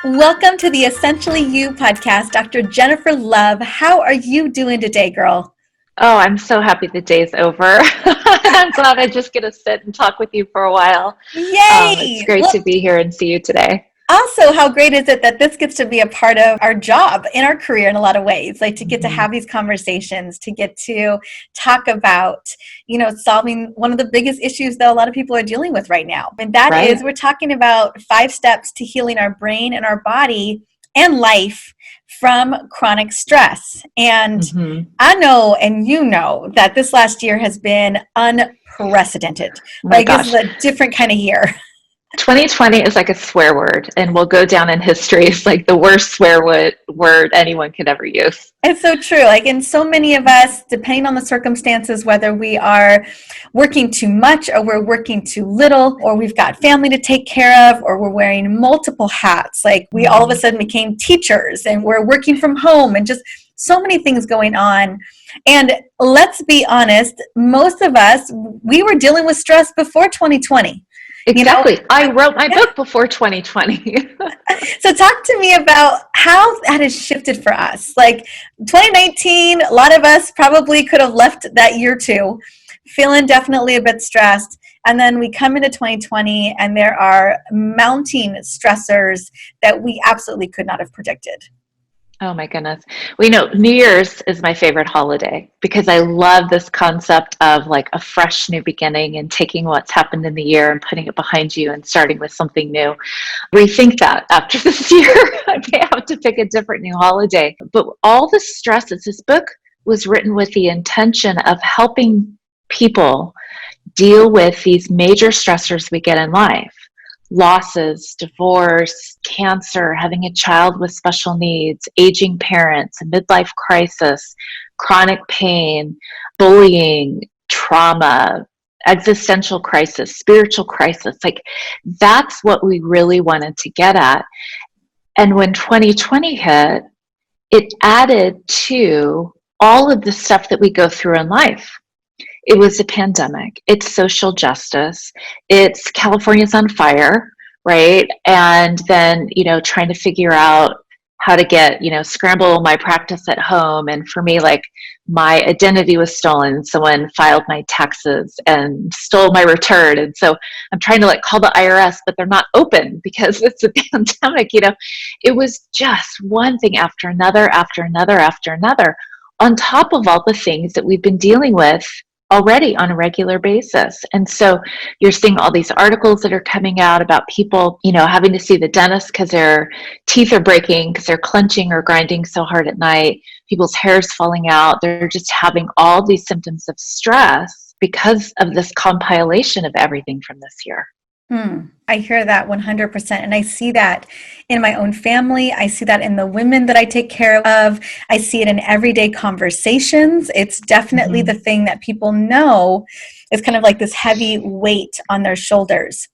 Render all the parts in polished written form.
Welcome to the Essentially You podcast. Dr. Jennifer Love, how are you doing today, girl? Oh, I'm so happy the day's over. I'm glad I just get to sit and talk with you for a while. It's Yay! great Well, to be here and see you today. also, how great is it that this gets to be a part of our job in our career in a lot of ways, like to get to Mhm. have these conversations, to get to talk about, solving one of the biggest issues that a lot of people are dealing with right now. And that is, Right? we're talking about 5 steps to healing our brain and our body and life from chronic stress. And Hmm. I know, and you know, that this last year has been unprecedented. Oh my Like, this is gosh. a different kind of year. 2020 is like a swear word and will go down in history as like the worst word anyone could ever use. It's so true. Like, in so many of us, depending on the circumstances, whether we are working too much or we're working too little, or we've got family to take care of, or we're wearing multiple hats, like we all of a Mhm. sudden became teachers and we're working from home and just so many things going on. And let's be honest, most of us, we were dealing with stress before 2020. You know, Exactly. I wrote my book before 2020. so talk to me about how that has shifted for us. Like 2019, a lot of us probably could have left that year too, feeling definitely a bit stressed. And then we come into 2020 and there are mounting stressors that we absolutely could not have predicted. Oh my goodness. Well, New Year's is my favorite holiday because I love this concept of like a fresh new beginning and taking what's happened in the year and putting it behind you and starting with something new. Rethink that after this year. I may have to pick a different new holiday. But all the stresses, this book was written with the intention of helping people deal with these major stressors we get in life: losses, divorce, cancer, having a child with special needs, aging parents, a midlife crisis, chronic pain, bullying, trauma, existential crisis, spiritual crisis. Like, that's what we really wanted to get at. And when 2020 hit, it added to all of the stuff that we go through in life. It was a pandemic. It's social justice. It's California's on fire, right? And then, trying to figure out how to get, scramble my practice at home. And for me, like, my identity was stolen. Someone filed my taxes and stole my return. And so I'm trying to like call the IRS, but they're not open because it's a pandemic. It was just one thing after another, after another, after another, on top of all the things that we've been dealing with already on a regular basis. And so you're seeing all these articles that are coming out about people, having to see the dentist because their teeth are breaking, because they're clenching or grinding so hard at night, people's hair's falling out. They're just having all these symptoms of stress because of this compilation of everything from this year. I hear that 100%. And I see that in my own family. I see that in the women that I take care of. I see it in everyday conversations. It's definitely the Mm-hmm. thing that people know is kind of like this heavy weight on their shoulders.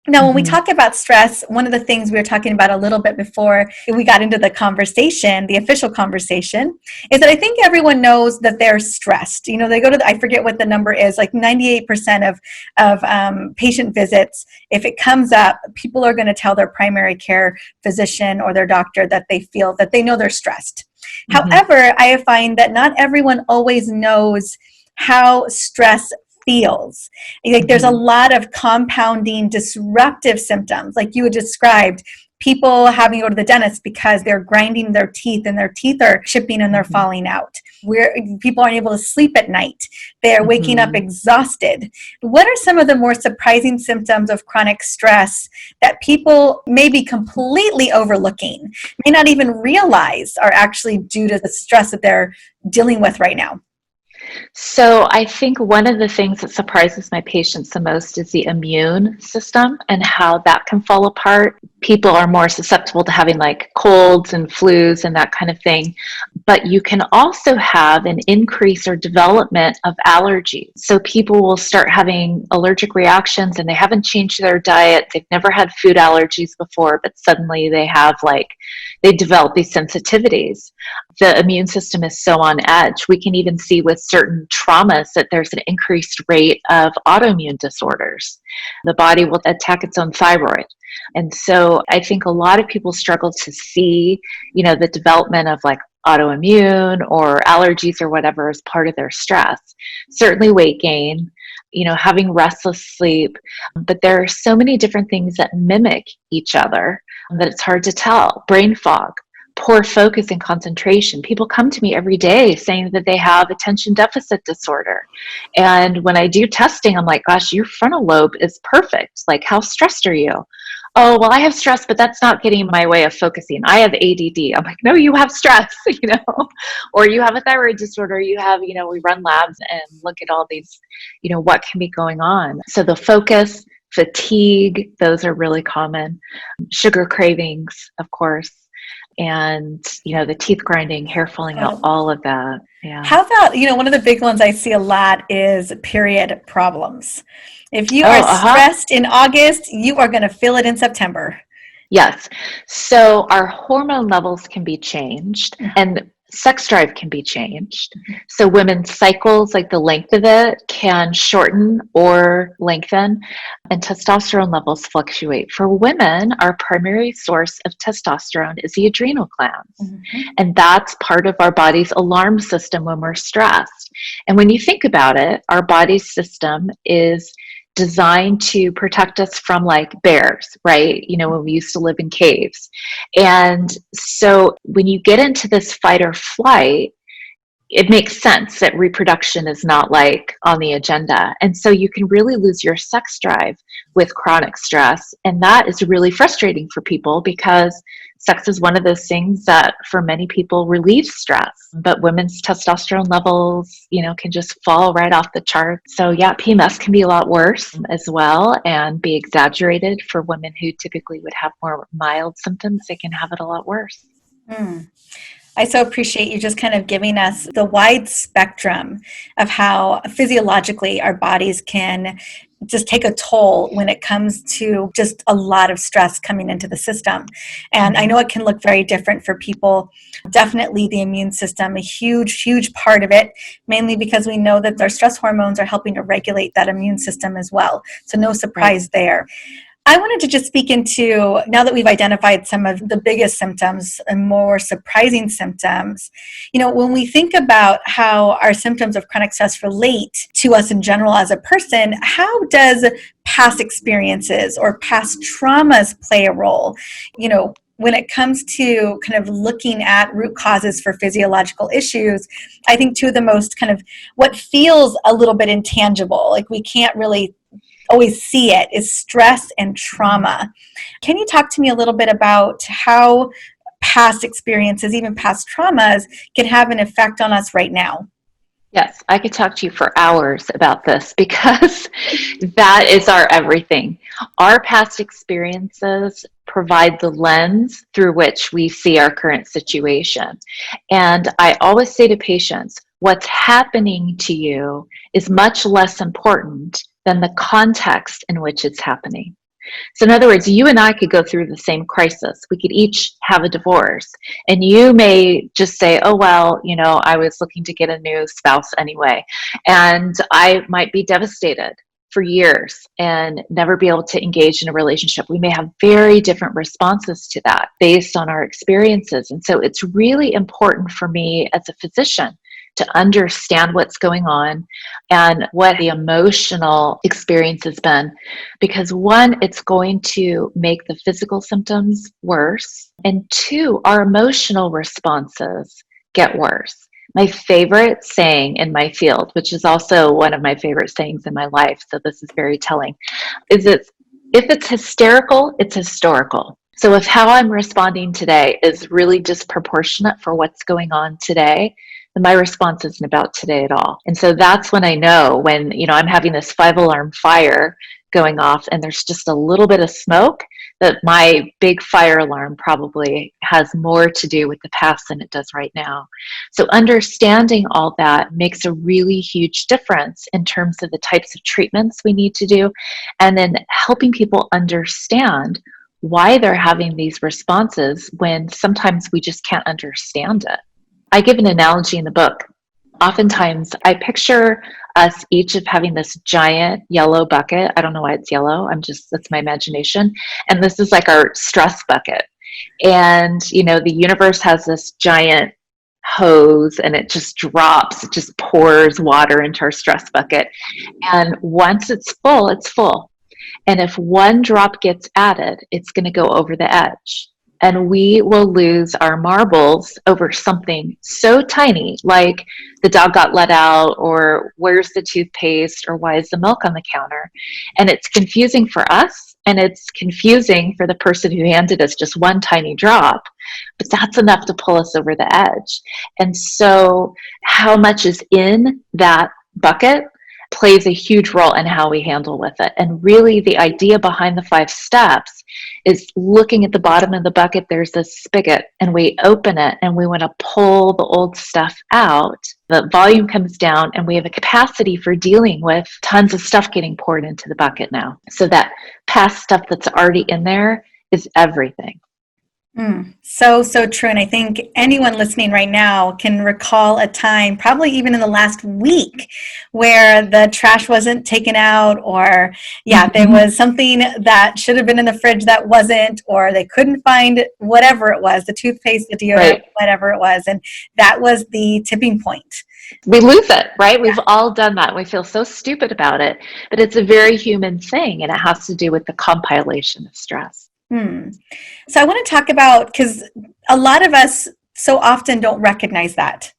Now, when we Mm-hmm. talk about stress, one of the things we were talking about a little bit before we got into the conversation, the official conversation, is that I think everyone knows that they're stressed. They go to, I forget what the number is, like 98% of patient visits, if it comes up, people are going to tell their primary care physician or their doctor that they feel that they know they're stressed. Mm-hmm. However, I find that not everyone always knows how stress feels. Like, there's a Mm-hmm. lot of compounding disruptive symptoms, like you had described, people having to go to the dentist because they're grinding their teeth and their teeth are chipping and they're Mm-hmm. falling out. Where people aren't able to sleep at night. They're waking up Mm-hmm. exhausted. What are some of the more surprising symptoms of chronic stress that people may be completely overlooking, may not even realize are actually due to the stress that they're dealing with right now? So I think one of the things that surprises my patients the most is the immune system and how that can fall apart. People are more susceptible to having like colds and flus and that kind of thing. But you can also have an increase or development of allergies. So people will start having allergic reactions and they haven't changed their diet. They've never had food allergies before, but suddenly they develop these sensitivities. the immune system is so on edge. We can even see with certain traumas that there's an increased rate of autoimmune disorders. The body will attack its own thyroid. And so I think a lot of people struggle to see, the development of like autoimmune or allergies or whatever as part of their stress. Certainly weight gain, having restless sleep. But there are so many different things that mimic each other that it's hard to tell. Brain fog, poor focus and concentration. People come to me every day saying that they have attention deficit disorder. And when I do testing, I'm like, gosh, your frontal lobe is perfect. Like, how stressed are you? Oh, well, I have stress, but that's not getting in my way of focusing. I have ADD. I'm like, no, you have stress, or you have a thyroid disorder. You have, we run labs and look at all these, what can be going on. So the focus, fatigue, those are really common. Sugar cravings, of course. And, the teeth grinding, hair falling out, all of that. Yeah. How about, one of the big ones I see a lot is period problems. If you are stressed in August, you are going to feel it in September. Yes. So our hormone levels can be changed and sex drive can be changed. So women's cycles, like the length of it, can shorten or lengthen, and testosterone levels fluctuate. For women, our primary source of testosterone is the adrenal glands. And that's part of our body's alarm system when we're stressed. And when you think about it, our body's system is designed to protect us from like bears, right? When we used to live in caves. And so when you get into this fight or flight, it makes sense that reproduction is not like on the agenda. And so you can really lose your sex drive with chronic stress. And that is really frustrating for people because sex is one of those things that for many people relieves stress. But women's testosterone levels, can just fall right off the chart. So yeah, PMS can be a lot worse as well and be exaggerated. For women who typically would have more mild symptoms, they can have it a lot worse. I so appreciate you just kind of giving us the wide spectrum of how physiologically our bodies can just take a toll when it comes to just a lot of stress coming into the system. And I know it can look very different for people. Definitely the immune system, a huge, huge part of it, mainly because we know that our stress hormones are helping to regulate that immune system as well. So no surprise there. I wanted to just speak into, now that we've identified some of the biggest symptoms and more surprising symptoms, when we think about how our symptoms of chronic stress relate to us in general as a person, how does past experiences or past traumas play a role? When it comes to kind of looking at root causes for physiological issues, I think two of the most kind of what feels a little bit intangible, like we can't really always see it, is stress and trauma. Can you talk to me a little bit about how past experiences, even past traumas, can have an effect on us right now? Yes, I could talk to you for hours about this because that is our everything. Our past experiences provide the lens through which we see our current situation. And I always say to patients, what's happening to you is much less important than the context in which it's happening. So in other words, you and I could go through the same crisis. We could each have a divorce. And you may just say, oh, well, I was looking to get a new spouse anyway. And I might be devastated for years and never be able to engage in a relationship. We may have very different responses to that based on our experiences. And so it's really important for me as a physician to understand what's going on and what the emotional experience has been. Because one, it's going to make the physical symptoms worse. And two, our emotional responses get worse. My favorite saying in my field, which is also one of my favorite sayings in my life, so this is very telling, is that if it's hysterical, it's historical. So if how I'm responding today is really disproportionate for what's going on today, then my response isn't about today at all. And so that's when I know when, I'm having this 5-alarm fire going off and there's just a little bit of smoke, that my big fire alarm probably has more to do with the past than it does right now. So understanding all that makes a really huge difference in terms of the types of treatments we need to do, and then helping people understand why they're having these responses when sometimes we just can't understand it. I give an analogy in the book. Oftentimes, I picture us each of having this giant yellow bucket. I don't know why it's yellow. That's my imagination. And this is like our stress bucket. And, the universe has this giant hose and it just pours water into our stress bucket. And once it's full, it's full. And if one drop gets added, it's going to go over the edge. And we will lose our marbles over something so tiny, like the dog got let out, or where's the toothpaste, or why is the milk on the counter? And it's confusing for us, and it's confusing for the person who handed us just one tiny drop, but that's enough to pull us over the edge. And so, how much is in that bucket plays a huge role in how we handle with it. And really, the idea behind the 5 steps is looking at the bottom of the bucket. There's this spigot, and we open it, and we want to pull the old stuff out. The volume comes down, and we have a capacity for dealing with tons of stuff getting poured into the bucket now. So that past stuff that's already in there is everything. So true. And I think anyone listening right now can recall a time, probably even in the last week, where the trash wasn't taken out, or there was something that should have been in the fridge that wasn't, or they couldn't find whatever it was, the toothpaste, the deodorant, right, whatever it was. And that was the tipping point. We lose it, right? We've all done that. We feel so stupid about it, but it's a very human thing, and it has to do with the compilation of stress. So I want to talk about, because a lot of us so often don't recognize that.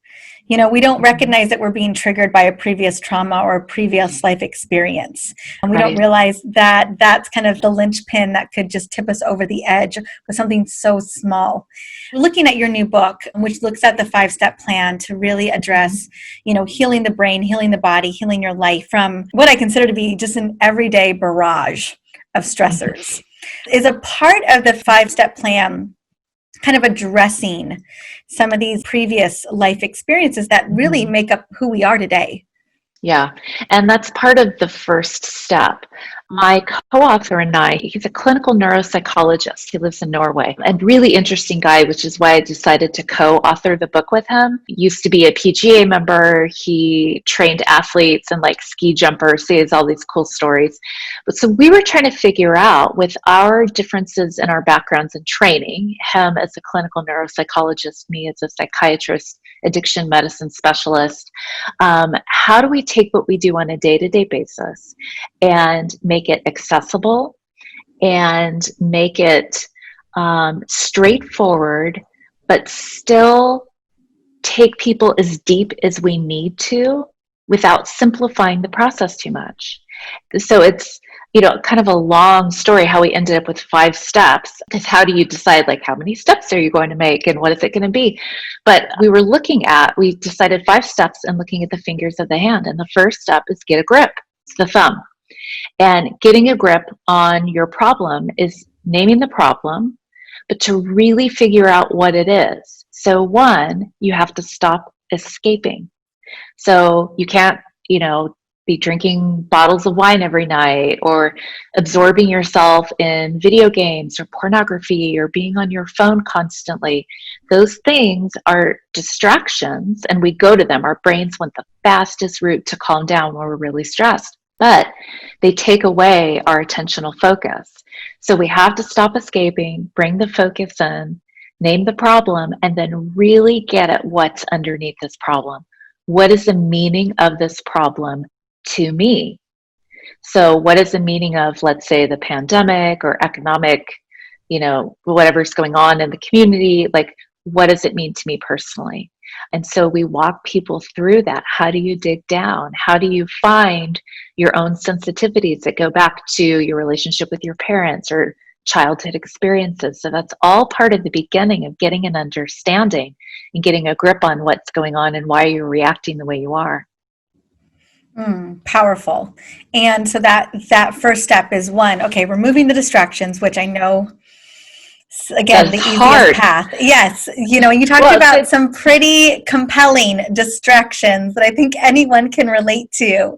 We don't recognize that we're being triggered by a previous trauma or a previous life experience. And we don't realize that that's kind of the linchpin that could just tip us over the edge with something so small. Looking at your new book, which looks at the 5-step plan to really address, healing the brain, healing the body, healing your life from what I consider to be just an everyday barrage of stressors. Is a part of the 5-step plan kind of addressing some of these previous life experiences that really make up who we are today? Yeah, and that's part of the first step. My co-author and I, he's a clinical neuropsychologist. He lives in Norway, and really interesting guy, which is why I decided to co-author the book with him. He used to be a PGA member. He trained athletes and like ski jumpers. So he has all these cool stories. But so we were trying to figure out, with our differences in our backgrounds and training, him as a clinical neuropsychologist, me as a psychiatrist, addiction medicine specialist, how do we take what we do on a day-to-day basis and make it accessible and make it straightforward, but still take people as deep as we need to without simplifying the process too much. So it's, kind of a long story how we ended up with 5 steps, because how do you decide, like, how many steps are you going to make and what is it going to be? But we decided 5 steps and looking at the fingers of the hand. And the first step is get a grip. It's the thumb. And getting a grip on your problem is naming the problem, but to really figure out what it is. So 1, you have to stop escaping. So you can't, be drinking bottles of wine every night, or absorbing yourself in video games or pornography, or being on your phone constantly. Those things are distractions, and we go to them. Our brains want the fastest route to calm down when we're really stressed, but they take away our attentional focus. So we have to stop escaping, bring the focus in, name the problem, and then really get at what's underneath this problem. What is the meaning of this problem to me? So what is the meaning of, let's say, the pandemic or economic, whatever's going on in the community? Like, what does it mean to me personally? And so we walk people through that. How do you dig down? How do you find your own sensitivities that go back to your relationship with your parents or childhood experiences? So that's all part of the beginning of getting an understanding and getting a grip on what's going on and why you're reacting the way you are. Powerful. And so that first step is 1, okay, removing the distractions, which I know Again, That's the easiest hard. path. Yes. You talked Well, about some pretty compelling distractions that I think anyone can relate to.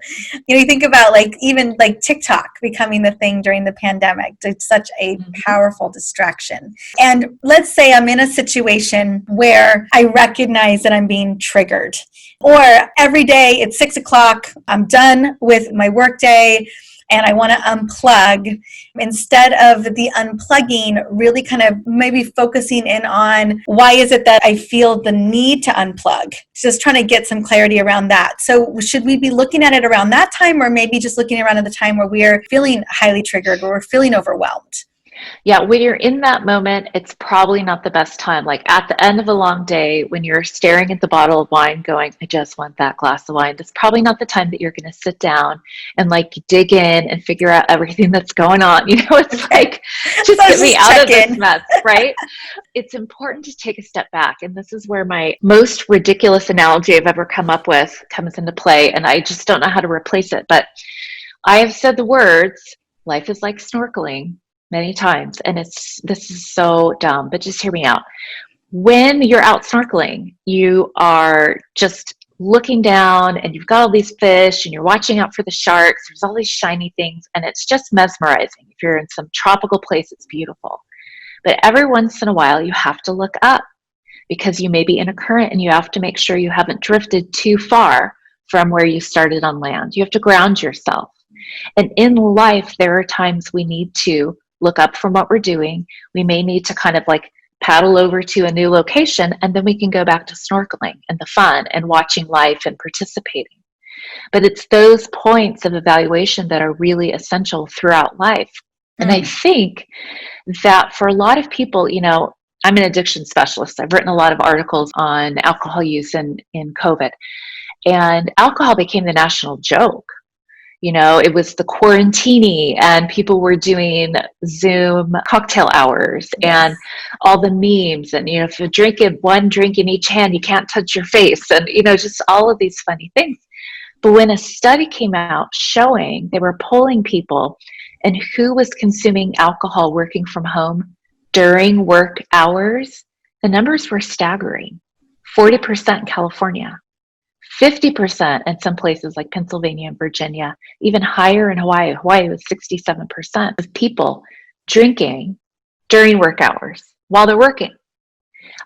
You think about even like TikTok becoming the thing during the pandemic. It's such a powerful distraction. And let's say I'm in a situation where I recognize that I'm being triggered, or every day it's 6 o'clock, I'm done with my workday, and I want to unplug. Instead of the unplugging, really kind of maybe focusing in on why is it that I feel the need to unplug? Just trying to get some clarity around that. So should we be looking at it around that time, or maybe just looking around at the time where we are feeling highly triggered or we're feeling overwhelmed? Yeah, when you're in that moment, it's probably not the best time. Like at the end of a long day, when you're staring at the bottle of wine going, I just want that glass of wine, that's probably not the time that you're going to sit down and like dig in and figure out everything that's going on. It's like, just So get me out of this in. mess, right? It's important to take a step back. And this is where my most ridiculous analogy I've ever come up with comes into play. And I just don't know how to replace it. But I have said the words, life is like snorkeling, many times. And this is so dumb, but just hear me out. When you're out snorkeling, you are just looking down and you've got all these fish and you're watching out for the sharks. There's all these shiny things and it's just mesmerizing. If you're in some tropical place, it's beautiful. But every once in a while, you have to look up because you may be in a current and you have to make sure you haven't drifted too far from where you started on land. You have to ground yourself. And in life, there are times we need to look up from what we're doing. We may need to kind of like paddle over to a new location, and then we can go back to snorkeling and the fun and watching life and participating. But it's those points of evaluation that are really essential throughout life. And I think that for a lot of people, I'm an addiction specialist. I've written a lot of articles on alcohol use in COVID, and alcohol became the national joke. It was the quarantini and people were doing Zoom cocktail hours and all the memes. And, if you're drinking one drink in each hand, you can't touch your face. And, just all of these funny things. But when a study came out showing they were polling people and who was consuming alcohol working from home during work hours, the numbers were staggering. 40% in California. 50% in some places like Pennsylvania and Virginia, even higher in Hawaii. Hawaii was 67% of people drinking during work hours while they're working.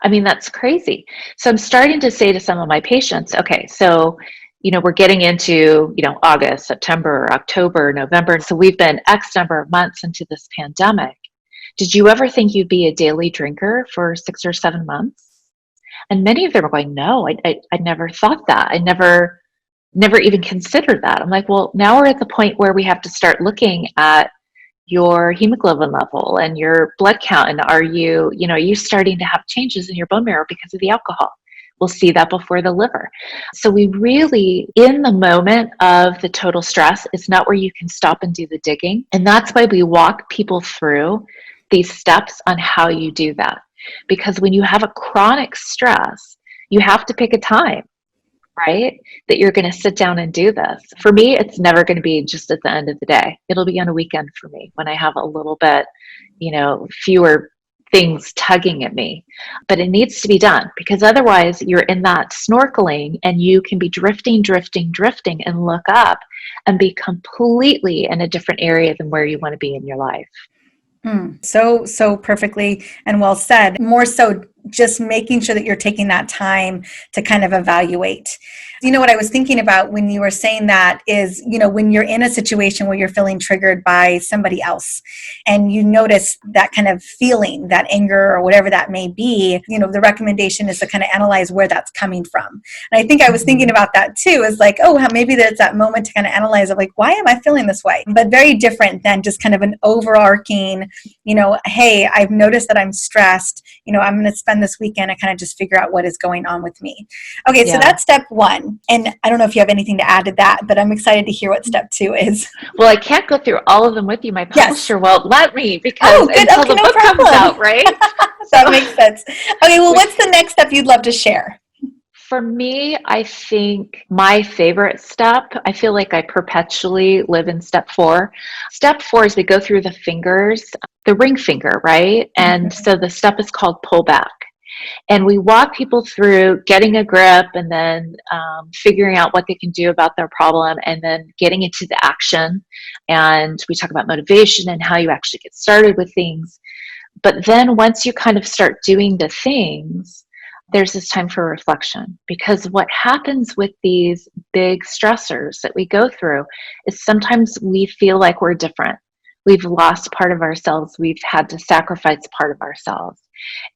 I mean, that's crazy. So I'm starting to say to some of my patients, okay, so, we're getting into, August, September, October, November. So we've been X number of months into this pandemic. Did you ever think you'd be a daily drinker for 6 or 7 months? And many of them are going, no, I never thought that. I never even considered that. I'm like, well, now we're at the point where we have to start looking at your hemoglobin level and your blood count. And are you starting to have changes in your bone marrow because of the alcohol? We'll see that before the liver. So we really, in the moment of the total stress, is not where you can stop and do the digging. And that's why we walk people through these steps on how you do that. Because when you have a chronic stress, you have to pick a time, right? That you're going to sit down and do this. For me, it's never going to be just at the end of the day. It'll be on a weekend for me when I have a little bit, fewer things tugging at me. But it needs to be done because otherwise you're in that snorkeling and you can be drifting and look up and be completely in a different area than where you want to be in your life. So perfectly and well said. More so just making sure that you're taking that time to kind of evaluate. What I was thinking about when you were saying that is, when you're in a situation where you're feeling triggered by somebody else and you notice that kind of feeling, that anger or whatever that may be, the recommendation is to kind of analyze where that's coming from. And I think I was thinking about that too, is like, oh, maybe there's that moment to kind of analyze of like, why am I feeling this way? But very different than just kind of an overarching, hey, I've noticed that I'm stressed, I'm going to spend this weekend and kind of just figure out what is going on with me. Okay, so that's step one. And I don't know if you have anything to add to that, but I'm excited to hear what step two is. Well, I can't go through all of them with you. My publisher won't let me because until the book comes out, right? That makes sense. Okay, well, what's the next step you'd love to share? For me, I think my favorite step, I feel like I perpetually live in step four. Step four is we go through the fingers, the ring finger, right? And Mhm. so the step is called pull back. And we walk people through getting a grip and then figuring out what they can do about their problem and then getting into the action. And we talk about motivation and how you actually get started with things. But then once you kind of start doing the things, there's this time for reflection, because what happens with these big stressors that we go through is sometimes we feel like we're different. We've lost part of ourselves. We've had to sacrifice part of ourselves.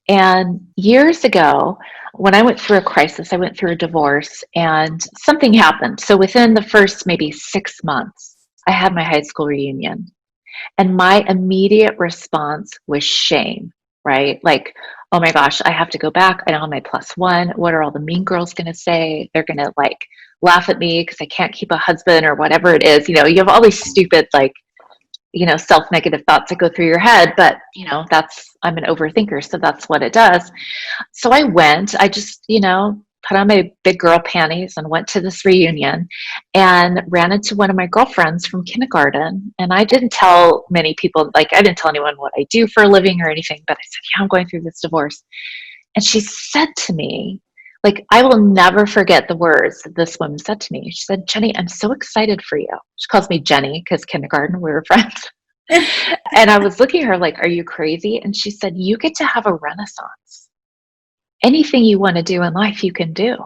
And years ago, when I went through a crisis, I went through a divorce and something happened. So within the first maybe 6 months, I had my high school reunion. And my immediate response was shame, right? Like, oh my gosh, I have to go back. I don't have my plus one. What are all the mean girls going to say? They're going to like laugh at me because I can't keep a husband or whatever it is. You know, you have all these stupid, like, self-negative thoughts that go through your head. But, I'm an overthinker. So that's what it does. So I just, put on my big girl panties and went to this reunion and ran into one of my girlfriends from kindergarten. And I didn't tell many people, like, I didn't tell anyone what I do for a living or anything, but I said, yeah, I'm going through this divorce. And she said to me, like, I will never forget the words that this woman said to me. She said, Jenny, I'm so excited for you. She calls me Jenny because kindergarten, we were friends. And I was looking at her like, are you crazy? And she said, you get to have a renaissance. Anything you want to do in life, you can do.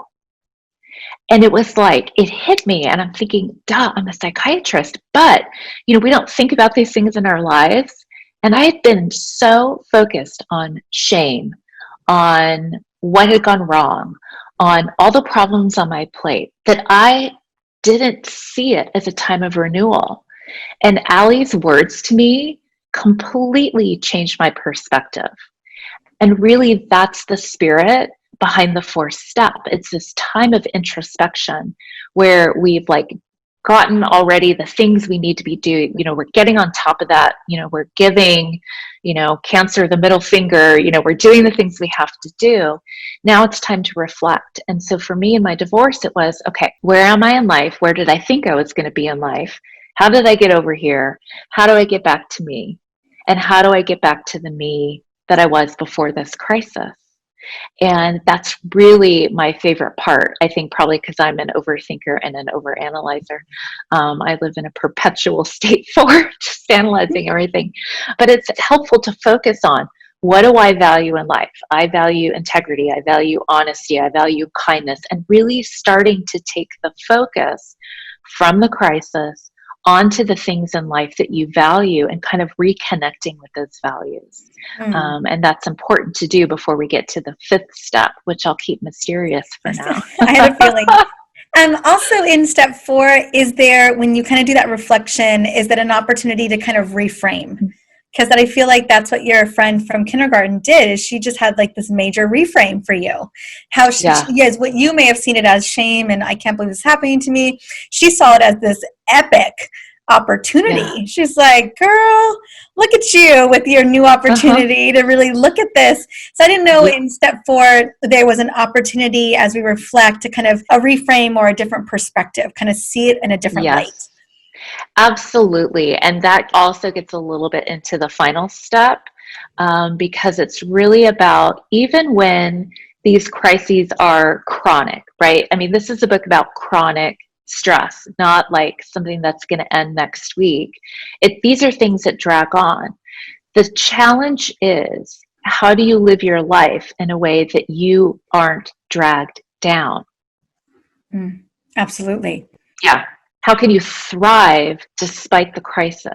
And it was like, it hit me. And I'm thinking, duh, I'm a psychiatrist. But, we don't think about these things in our lives. And I had been so focused on shame, on what had gone wrong, on all the problems on my plate, that I didn't see it as a time of renewal. And Allie's words to me completely changed my perspective. And really, that's the spirit behind the fourth step. It's this time of introspection where we've like gotten already the things we need to be doing. We're getting on top of that. We're giving, cancer the middle finger. We're doing the things we have to do. Now it's time to reflect. And so for me in my divorce, it was, okay, where am I in life? Where did I think I was going to be in life? How did I get over here? How do I get back to me? And how do I get back to the me that I was before this crisis? And that's really my favorite part. I think probably because I'm an overthinker and an overanalyzer. I live in a perpetual state for just analyzing everything. But it's helpful to focus on, what do I value in life? I value integrity. I value honesty. I value kindness. And really starting to take the focus from the crisis onto the things in life that you value and kind of reconnecting with those values. Mm. And that's important to do before we get to the fifth step, which I'll keep mysterious for now. I had a feeling. Also in step four, is there, when you kind of do that reflection, is that an opportunity to kind of reframe? Because I feel like that's what your friend from kindergarten did, is she just had like this major reframe for you. How Yeah. yes, what you may have seen it as shame and I can't believe this is happening to me, she saw it as this epic opportunity. Yeah. She's like, girl, look at you with your new opportunity to really look at this. So I didn't know Yeah. in step four there was an opportunity as we reflect to kind of a reframe or a different perspective, kind of see it in a different light. Yes. Absolutely. And that also gets a little bit into the final step, because it's really about, even when these crises are chronic, right? I mean, this is a book about chronic stress, not like something that's going to end next week. These are things that drag on. The challenge is, how do you live your life in a way that you aren't dragged down? Mm, absolutely. Yeah. How can you thrive despite the crisis?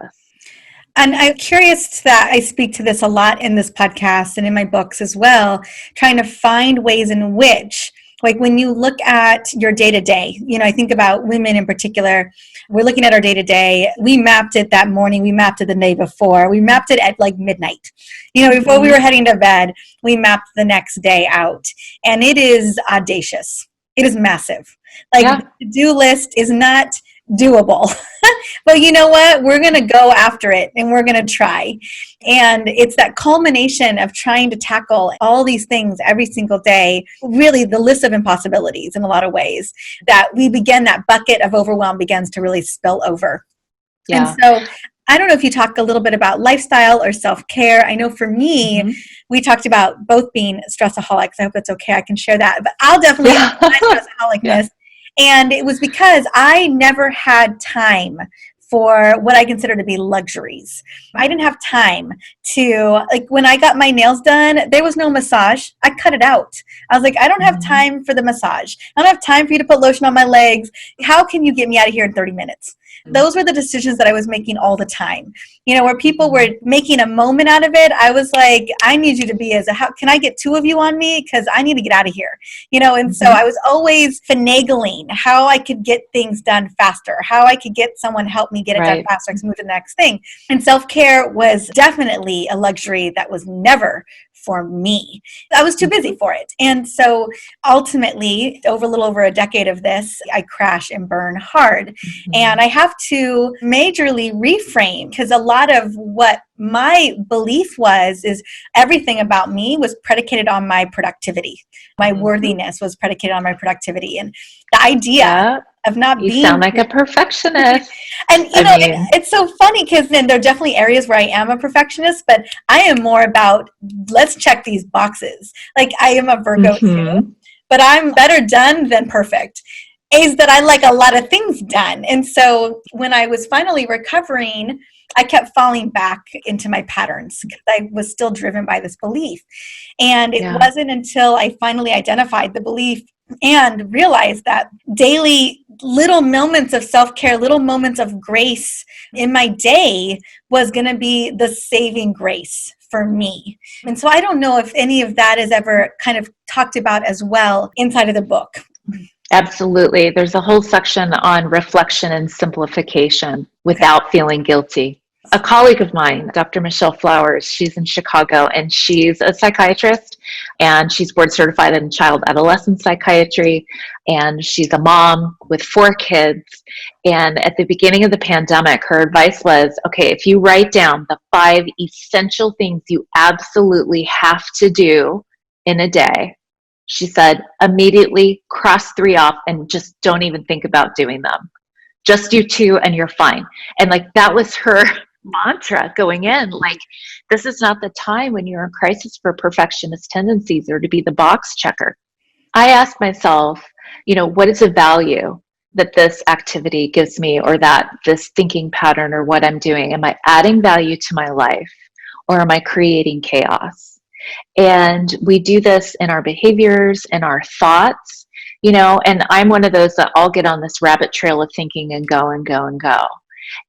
And I'm curious that I speak to this a lot in this podcast and in my books as well, trying to find ways in which, like when you look at your day to day, I think about women in particular, we're looking at our day to day. We mapped it that morning. We mapped it the day before. We mapped it at like midnight. Before we were heading to bed, we mapped the next day out. And it is audacious. It is massive. Like, Yeah. the to-do list is not doable. But you know what? We're going to go after it and we're going to try. And it's that culmination of trying to tackle all these things every single day, really the list of impossibilities in a lot of ways, that we begin, that bucket of overwhelm begins to really spill over. Yeah. And so I don't know if you talk a little bit about lifestyle or self-care. I know for me, we talked about both being stressaholics. I hope that's okay. I can share that. But I'll definitely have my stressaholicness. And it was because I never had time for what I consider to be luxuries. I didn't have time to, like, when I got my nails done, there was no massage. I cut it out. I was like, I don't have time for the massage. I don't have time for you to put lotion on my legs. How can you get me out of here in 30 minutes? Those were the decisions that I was making all the time. You know, where people were making a moment out of it, I was like, I need you to be how can I get two of you on me? Because I need to get out of here. You know, and so I was always finagling how I could get things done faster, how I could get someone help me get it done faster, I can move to the next thing. And self-care was definitely a luxury that was never for me. I was too busy for it. And so ultimately, over a little over a decade of this, I crash and burn hard. And I have to majorly reframe, because a lot of what my belief is everything about me was predicated on my productivity. My worthiness was predicated on my productivity. And the idea of not being... You sound like a perfectionist. And, you know, it's so funny because then there are definitely areas where I am a perfectionist, but I am more about, let's check these boxes. Like, I am a Virgo too, but I'm better done than perfect. Is that I like a lot of things done. And so when I was finally recovering, I kept falling back into my patterns because I was still driven by this belief. And it wasn't until I finally identified the belief and realized that daily little moments of self-care, little moments of grace in my day was going to be the saving grace for me. And so I don't know if any of that is ever kind of talked about as well inside of the book. Absolutely. There's a whole section on reflection and simplification without feeling guilty. A colleague of mine, Dr. Michelle Flowers, she's in Chicago, and she's a psychiatrist, and she's board certified in child adolescent psychiatry, and she's a mom with 4 kids. And at the beginning of the pandemic, her advice was, okay, if you write down the 5 essential things you absolutely have to do in a day, she said, immediately cross 3 off and just don't even think about doing them. Just do 2 and you're fine. And like, that was her mantra going in. Like, this is not the time when you're in crisis for perfectionist tendencies or to be the box checker. I asked myself, you know, what is the value that this activity gives me, or that this thinking pattern, or what I'm doing? Am I adding value to my life, or am I creating chaos? And we do this in our behaviors and our thoughts, you know, and I'm one of those that I'll get on this rabbit trail of thinking and go and go and go.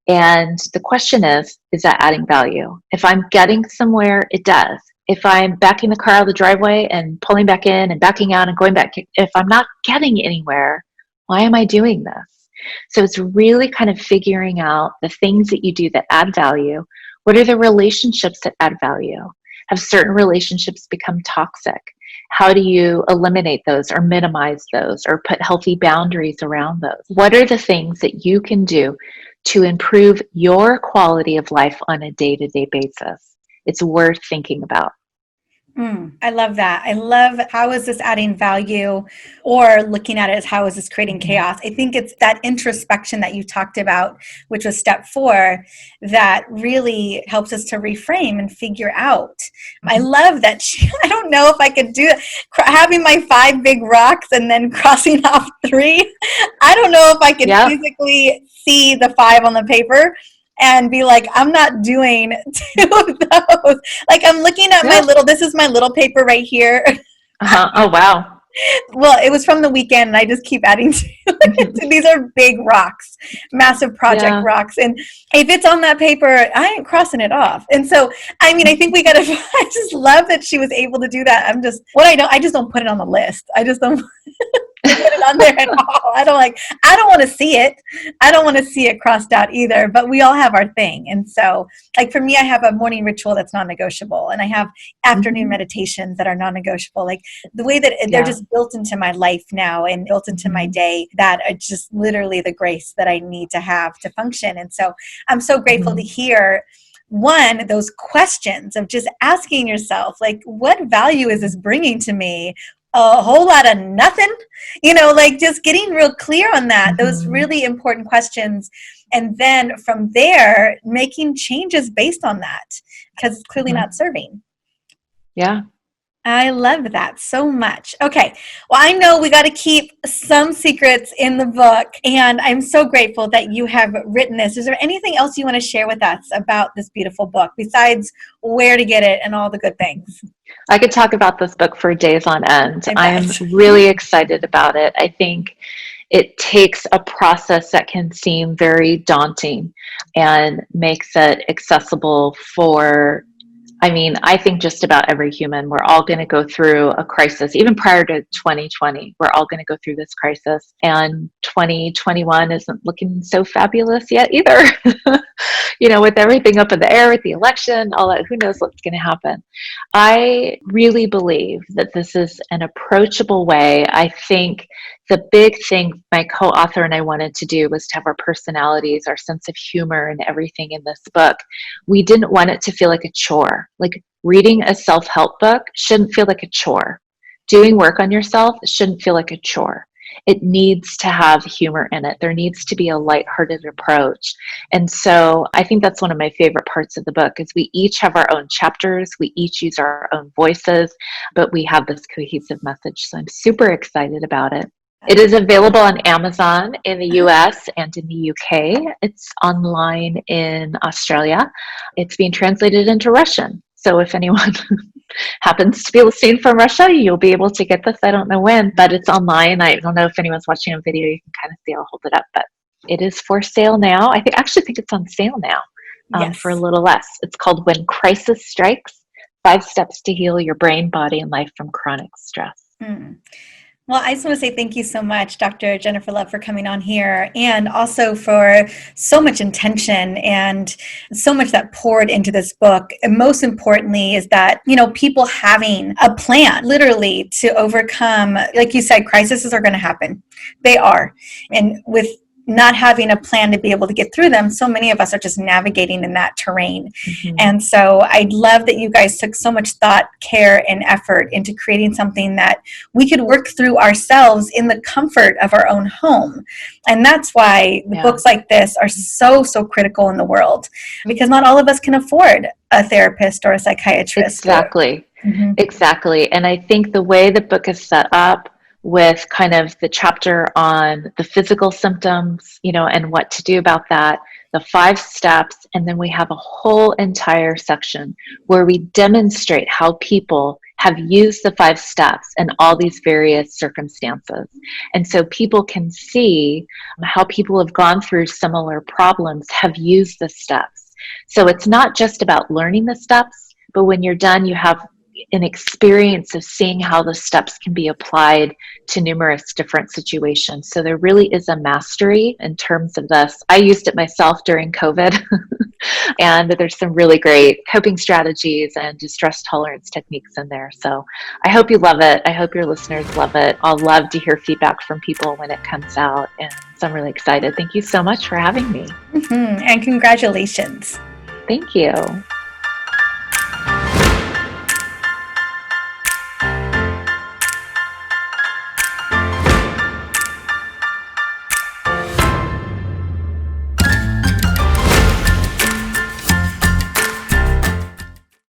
And the question is that adding value? If I'm getting somewhere, it does. If I'm backing the car out of the driveway and pulling back in and backing out and going back, if I'm not getting anywhere, why am I doing this? So it's really kind of figuring out the things that you do that add value. What are the relationships that add value? Have certain relationships become toxic? How do you eliminate those or minimize those or put healthy boundaries around those? What are the things that you can do to improve your quality of life on a day-to-day basis? It's worth thinking about. I love that. I love, how is this adding value, or looking at it as how is this creating chaos? I think it's that introspection that you talked about, which was step 4, that really helps us to reframe and figure out. I love that I don't know if I could do it, having my 5 big rocks and then crossing off 3. I don't know if I could physically see the 5 on the paper and be like, I'm not doing 2 of those. Like, I'm looking at my this is my little paper right here. Oh, wow. Well, it was from the weekend, and I just keep adding to these are big rocks, massive project rocks. And if it's on that paper, I ain't crossing it off. And so, I mean, I think we got to, I just love that she was able to do that. I just don't put it on the list. I just don't. put it on there at all. I don't want to see it. I don't want to see it crossed out either, but we all have our thing. And so like for me, I have a morning ritual that's non-negotiable, and I have afternoon meditations that are non-negotiable. Like the way that they're just built into my life now and built into my day, that are just literally the grace that I need to have to function. And so I'm so grateful to hear one, those questions of just asking yourself, like, what value is this bringing to me? A whole lot of nothing, like just getting real clear on that, those really important questions. And then from there, making changes based on that, because it's clearly not serving. Yeah. I love that so much. Okay. Well, I know we got to keep some secrets in the book, and I'm so grateful that you have written this. Is there anything else you want to share with us about this beautiful book besides where to get it and all the good things? I could talk about this book for days on end. I'm really excited about it. I think it takes a process that can seem very daunting and makes it accessible for, I think just about every human. We're all going to go through a crisis. Even prior to 2020, we're all going to go through this crisis. And 2021 isn't looking so fabulous yet either. With everything up in the air, with the election, all that, who knows what's going to happen. I really believe that this is an approachable way. I think the big thing my co-author and I wanted to do was to have our personalities, our sense of humor, and everything in this book. We didn't want it to feel like a chore. Like reading a self-help book shouldn't feel like a chore. Doing work on yourself shouldn't feel like a chore. It needs to have humor in it. There needs to be a lighthearted approach. And so I think that's one of my favorite parts of the book is we each have our own chapters. We each use our own voices, but we have this cohesive message. So I'm super excited about it. It is available on Amazon in the US and in the UK. It's online in Australia. It's being translated into Russian. So if anyone happens to be listening from Russia, you'll be able to get this. I don't know when, but it's online. I don't know if anyone's watching a video, you can kind of see, I'll hold it up, but it is for sale now. I actually think it's on sale now for a little less. It's called When Crisis Strikes, 5 Steps to Heal Your Brain, Body, and Life from Chronic Stress. Well, I just want to say thank you so much, Dr. Jennifer Love, for coming on here, and also for so much intention and so much that poured into this book. And most importantly is that, people having a plan, literally, to overcome, like you said, crises are going to happen. They are. And with not having a plan to be able to get through them, so many of us are just navigating in that terrain. And so I love that you guys took so much thought, care, and effort into creating something that we could work through ourselves in the comfort of our own home. And that's why the books like this are so, so critical in the world, because not all of us can afford a therapist or a psychiatrist. Exactly. Exactly. And I think the way the book is set up, with kind of the chapter on the physical symptoms, and what to do about that, the 5 steps, and then we have a whole entire section where we demonstrate how people have used the 5 steps in all these various circumstances. And so people can see how people have gone through similar problems have used the steps. So it's not just about learning the steps, but when you're done, you have an experience of seeing how the steps can be applied to numerous different situations. So there really is a mastery in terms of this. I used it myself during COVID, and there's some really great coping strategies and distress tolerance techniques in there. So I hope you love it. I hope your listeners love it. I'll love to hear feedback from people when it comes out, and so I'm really excited. Thank you so much for having me. And congratulations. Thank you.